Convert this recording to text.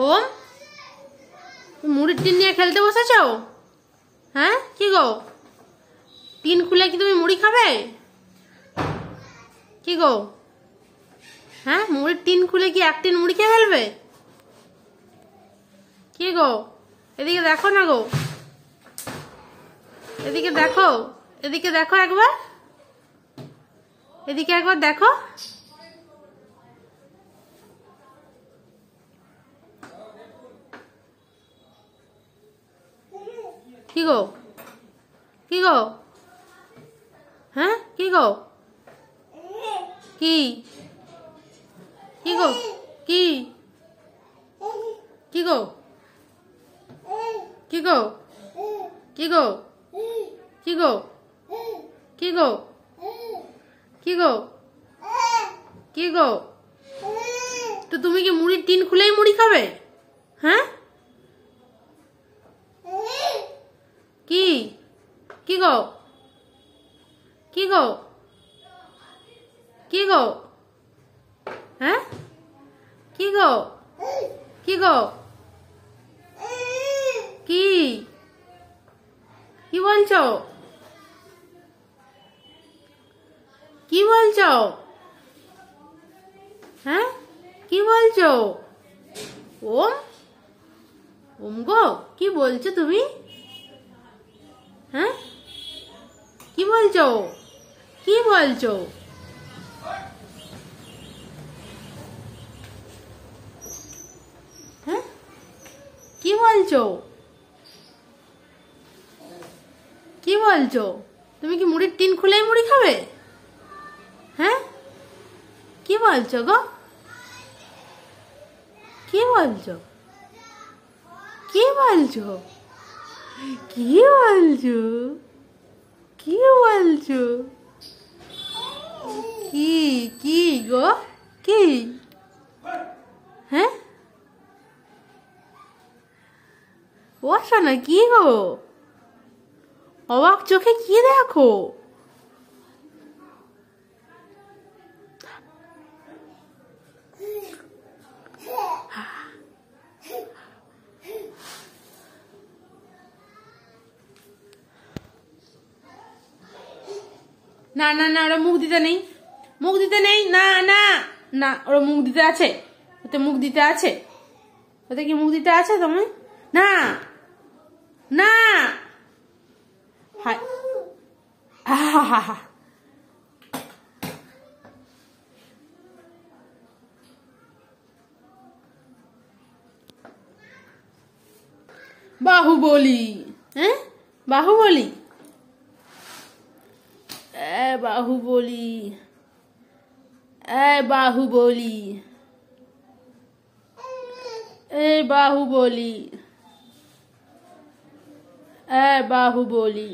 ওম, মুড়ির টিন নিয়ে খেলতে বসেছো? হ্যাঁ কি গো, টিন খুলে কি তুমি মুড়ি খাবে? কি গো, হ্যাঁ মুড়ির টিন খুলে কি এক টিন মুড়ি খেয়ে ফেলবে? কি গো, এদিকে দেখো না গো, এদিকে দেখো, এদিকে দেখো একবার, এদিকে একবার দেখো। কি গো, কি গো, হ্যাঁ কি গো, কি কি গো, কি কি গো, কি গো, কি গো, কি গো, কি গো, কি গো, কি গো, তো তুমি কি মুড়ির টিন খুলেই মুড়ি খাবে? হ্যাঁ কি কি গো, কি গো, কি গো, হ্যাঁ কি গো, কি গো, কি কি বলছো, কি বলছো, হ্যাঁ কি বলছো? ওম, ওম গো, কি বলছো তুমি? হ্যাঁ কি বলছো, কি বলছো? হ্যাঁ কি বলছো, কি বলছো? তুমি কি মুড়ির টিন খুলেই মুড়ি খাবে? হ্যাঁ কি বলছো গো, কি বলছো, কি বলছো, কি বলছো, কি বলছো, কি কি গো, কি, হ্যাঁ ও শোনা, কি গো, অবাক চোখে কি দেখো? না না না, ওরা মুখ দিতে নেই, মুখ দিতে নেই, না না না, ওরা মুখ দিতে আছে, ওতে মুখ দিতে আছে, ওতে কি মুখ দিতে আছে তুমি? না না, হায়, আহা, বাহুবলী, হ্যাঁ বাহুবলী, বাহুবলী, বাহুবলী, বাহুবলী, বাহুবলী।